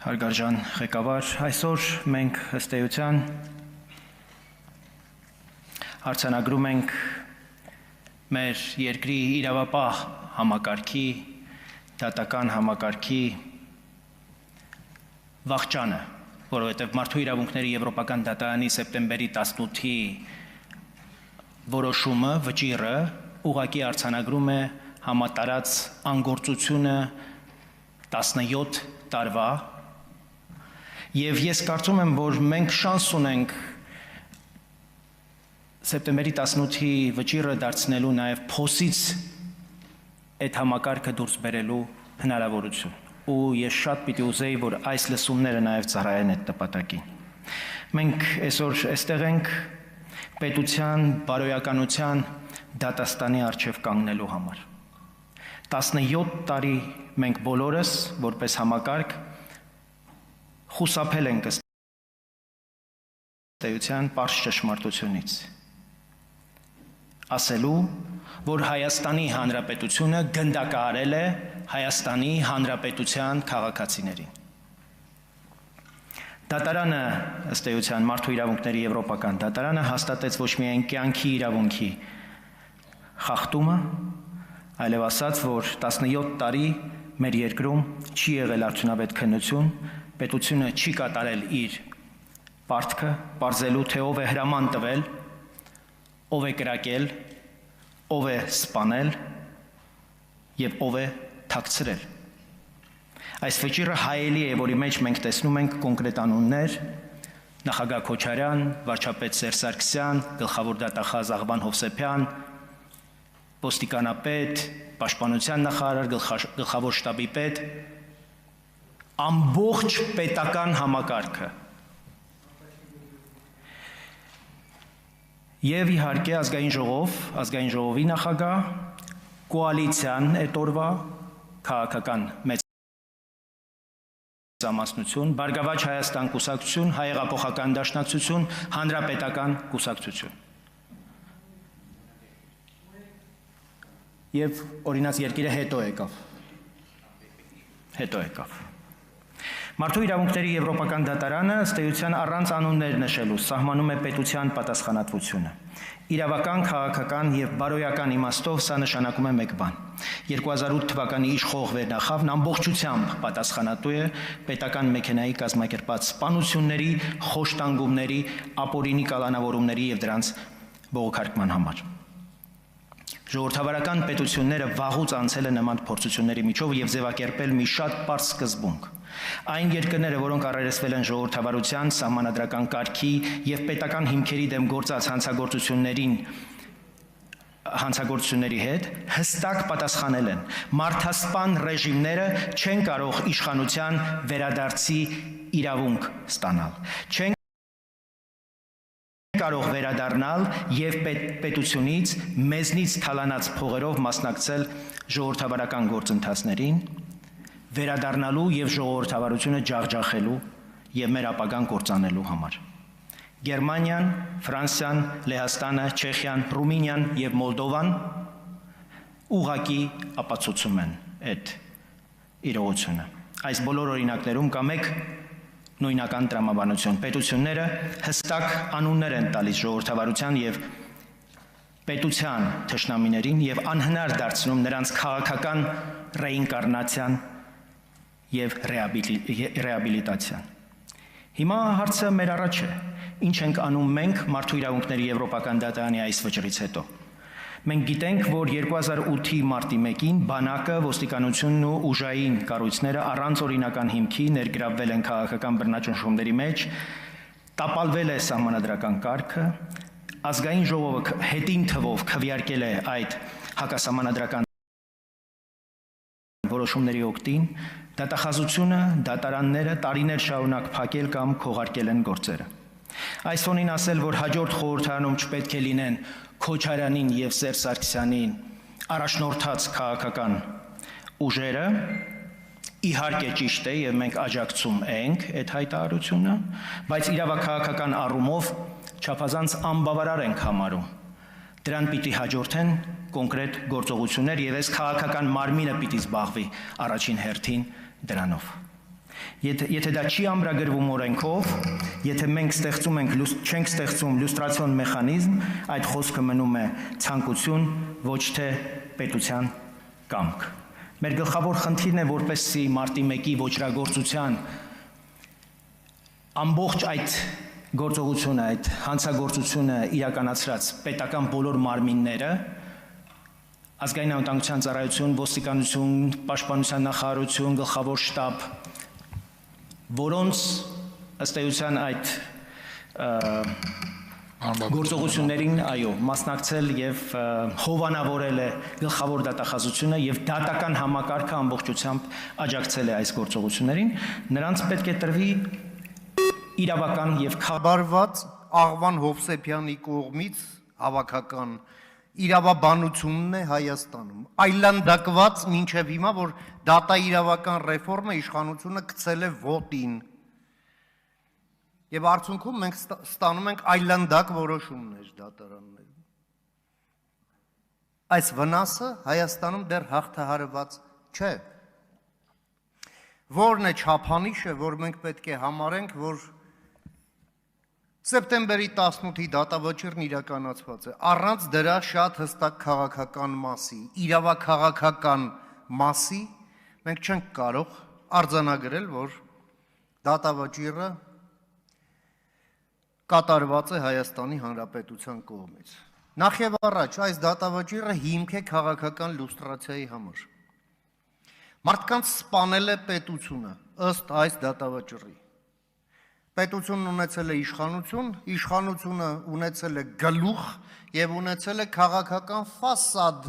Հարգարժան ղեկավար, այսօր մենք ըստ էության արձանագրում ենք մեր երկրի իրավապահ համակարգի, դատական համակարգի վախճանը, որովհետև Մարդու իրավունքների Եվրոպական դատարանի սեպտեմբերի 18-ի որոշումը, վճիռը ուղղակի արձանագրում է համատարած անգործությունը 17 տարվա եւ ես կարծում եմ, որ մենք շանս ունենք սեպտեմբերի 18-ի վճիռը դարձնելու նաեւ փոսից այդ համակարգը դուրս բերելու հնարավորություն ու ես շատ պիտի ուզեի, որ այս լսումները նաեւ ծառայեն այդ նպատակին։ Մենք այսօր այստեղ ենք պետության, բարոյականության դատաստանի առջև կանգնելու համար։ 17 տարի մենք բոլորս որպես համակարգ խուսափել ենք ըստ էության պարզ ճշմարտությունից։ Ասելու, որ Հայաստանի Հանրապետությունը գնդակահարել է Հայաստանի Հանրապետության քաղաքացիներին։ Դատարանը ըստ էության Մարդու իրավունքների Եվրոպական դատարանը հաստատեց ոչ միայն կյանքի իրավունքի խախտումը, այլև ասաց, որ 17 տարի մեր երկրում չի եղել արդյունավետ քննություն, պետությունը չի կատարել իր պարտքը, պարզելու, թե ով է հրաման տվել, ով է կրակել, ով է սպանել եւ ով է թաքցրել։ Այս վճիռը հայելի է, որի մեջ մենք տեսնում ենք կոնկրետ անուններ՝ նախագահ Քոչարյան, վարչապետ Սերժ Սարգսյան, գլխավոր դատախազ Աղբան Հովսեփյան, ոստիկանապետ, պաշտպանության նախարար, գլխավոր շտաբի պետ, ամբողջ պետական համակարգը։ Եվ իհարկե ազգային ժողովի նախագահ, կոալիցիան այդ օրվա քաղաքական մեծամասնություն, Բարգավաճ Հայաստան կուսակցություն, Հայեղափոխական դաշնակցություն, Հանրապետական կուսակցություն։ Եվ օրինակ երկիրը հետո եկավ։ Մարդու իրավունքների Եվրոպական դատարանը ըստ էության առանց անուններ նշելու սահմանում է պետության պատասխանատվությունը։ Իրավական, քաղաքական եւ բարոյական իմաստով սա նշանակում է մեկ բան։ 2008 թվականի իշխող վերնախավն ամբողջությամբ պատասխանատու է պետական մեքենայի կազմակերպած սպանությունների, խոշտանգումների, ապօրինի կալանավորումների եւ դրանց բողոքարկման համար։ Ժողովրդավարական պետությունները վաղուց անցել են նման փորձությունների միջով եւ ձևակերպել մի շատ պարզ սկզբունք։ Այն երկրները, որոնք առերեսվել են ժողովրդավարության, սահմանադրական կարգի եւ պետական հիմքերի դեմ գործած հանցագործությունների հետ հստակ պատասխանել են։ Մարդասպան ռեժիմները չեն կարող իշխանության վերադարձի իրավունք ստանալ։ Չեն կարող վերադառնալ եւ պետությունից մեզնից թալանած փողերով մասնակցել ժողովրդավարական գործընթացներին, վերադառնալու եւ ժողովրդավարությունը ջախջախելու եւ մեր ապագան կործանելու համար։ Գերմանիան, Ֆրանսիան, Լեհաստանը, Չեխիան, Ռումինիան եւ Մոլդովան ուղղակի ապացուցում են այդ իրողությունը։ Այս բոլոր օրինակներում կա մեկ նույնական տրամաբանություն։ Պետությունները հստակ անուններ են տալիս ժողովրդավարության եւ պետության թշնամիներին եւ անհնար դարձնում նրանց քաղաքական ռեինկարնացիան եւ ռեաբիլիտացիան։ Հիմա հարցը մեր առաջ է. ինչ ենք անում մենք Մարդու իրավունքների Եվրոպական դատարանի այս վճռից հետո։ Մենք գիտենք, որ 2008-ի մարտի 1-ին բանակը, ոստիկանությունն ու ուժային կառույցները առանց օրինական հիմքի ներգրավվել են քաղաքական բռնաճնշումների մեջ, տապալվել է սահմանադրական կարգը, ազգային ժողովը հետին թվով քվեարկել է այդ հակասահմանադրական որոշումների օգտին, դատախազությունը, դատարանները տարիներ շարունակ փակել կամ քողարկել են գործերը։ Այս ֆոնին ասել, որ հաջորդ խորհրդարանում չպետք է լինեն Քոչարյանին եւ Սերժ Սարգսյանին առաջնորդած քաղաքական ուժերը, իհարկե ճիշտ է եւ մենք աջակցում ենք այդ հայտարարությունը, բայց իրավաքաղաքական առումով չափազանց անբավարար ենք համարում։ Դրան պիտի հաջորդեն կոնկրետ գործողություններ եւ այս քաղաքական մարմինը պիտի զբաղվի առաջին հերթին դրանով։ Եթե դա չի ամրագրվում օրենքով, եթե մենք չենք ստեղծում լյուստրացիոն մեխանիզմ, այդ խոսքը մնում է ցանկություն, ոչ թե պետության կամք։ Մեր գլխավոր խնդիրն է, որպեսզի մարտի 1-ի ոճրագործության ամբողջ այդ գործողությունը, այդ հանցագործությունը իրականացրած պետական բոլոր մարմինները, ազգային անվտանգության ծառայություն, ոստիկանություն, պաշտպանության նախարարություն, գլխավոր շտաբ, որոնց ըստ էության այդ գործողություններին, այո, մասնակցել եւ հովանավորել է գլխավոր դատախազությունը եւ դատական համակարգը ամբողջությամբ աջակցել է այս գործողություններին, նրանց պետք է տրվի իրավական եւ խաբարված Աղվան Հովսեփյանի կողմից հավաքական իրավաբանությունն է Հայաստանում, այլանդակված մինչև հիմա, որ դատաիրավական ռեֆորմը իշխանությունը գցել է ոտին։ Եվ արդյունքում մենք ստանում ենք այլանդակ որոշումներ դատարաններում։ Այս վնասը Հայաստանում դեռ հաղթահարված չէ։ Որն է չափանիշը, որ մենք պետք է համարենք, որ սեպտեմբերի 18-ի դատավճիռն իրականացված է, առանց դրա շատ հստակ քաղաքական մասի, իրավաքաղաքական մասի, մենք չենք կարող արձանագրել, որ դատավճիռը կատարված է Հայաստանի Հանրապետության կողմից։ Նախ եւ առաջ այս դատավճիռը հիմք է քաղաքական լյուստրացիայի համար։ Մարդկանց սպանել է պետությունը ըստ այս դատավճիռի։ Պետությունն ունեցել է իշխանություն, իշխանությունը ունեցել է գլուխ եւ ունեցել է քաղաքական ֆասադ,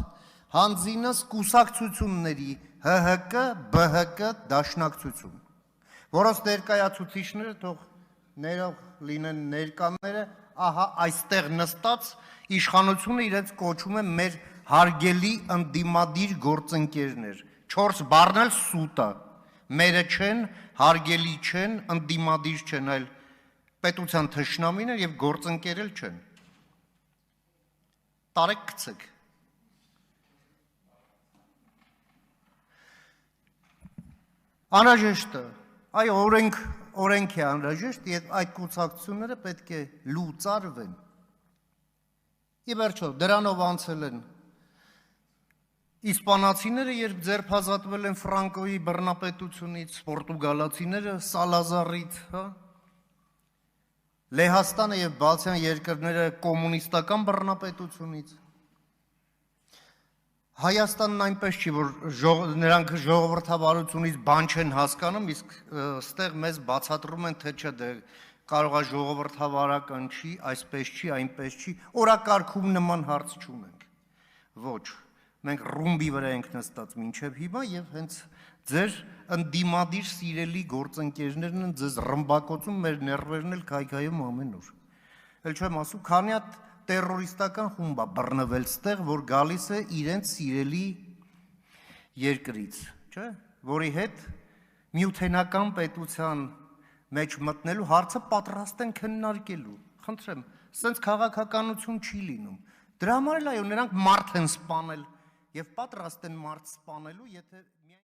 հանձինս կուսակցությունների ՀՀԿ, ԲՀԿ դաշնակցություն, որոնց ներկայացուցիչները թող ներող լինեն ներկաները, ահա այստեղ նստած իշխանությունը իրենց կոչում է մեր հարգելի ընդդիմադիր գործընկերներ, 4 բառն էլ սուտ է, մերը չեն, հարգելի չեն, ընդդիմադիր չեն, այլ պետության թշնամին են եւ գործընկերել չեն։ Տարեք գցեք։ Անհրաժեշտ է, այ օրենք է անհրաժեշտ եւ այդ կուսակցությունները պետք է լուծարվեն։ Ի վերջո դրանով անցել են իսպանացիները, երբ ձերբազատվել են Ֆրանկոյի բռնապետությունից, պորտուգալացիները Սալազարից, հա, Լեհաստանը եւ Բալթյան երկրները կոմունիստական բռնապետությունից։ Հայաստանն այնպես չի, որ նրանք ժողովրդավարությունից բան չեն հասկանում, իսկ ստեղ մեզ բացատրում են, թե չէ դե կարող է ժողովրդավարական չի, այսպես չի, այնպես չի, օրակարգում նման հարց չունենք։ Ոչ, մենք ռումբի վրա ենք նստած մինչև հիմա եւ հենց ձեր ընդդիմադիր սիրելի գործընկերներն են ձեզ ռմբակոծում, մեր ներվերն էլ քայքայում ամեն օր։ Էլ չեմ ասում, քանի հատ տերորիստական խումբ է բռնվել ստեղ, որ գալիս է իրենց սիրելի երկրից, չէ՞, որի հետ միութենական պետության մեջ մտնելու հարցը պատրաստ են քննարկելու։ Խնդրեմ, սենց քաղաքականություն չի լինում։ Դրա համար էլ այո, նրանք մարդ են սպանել եւ պատրաստ են մարդ սպանելու, եթե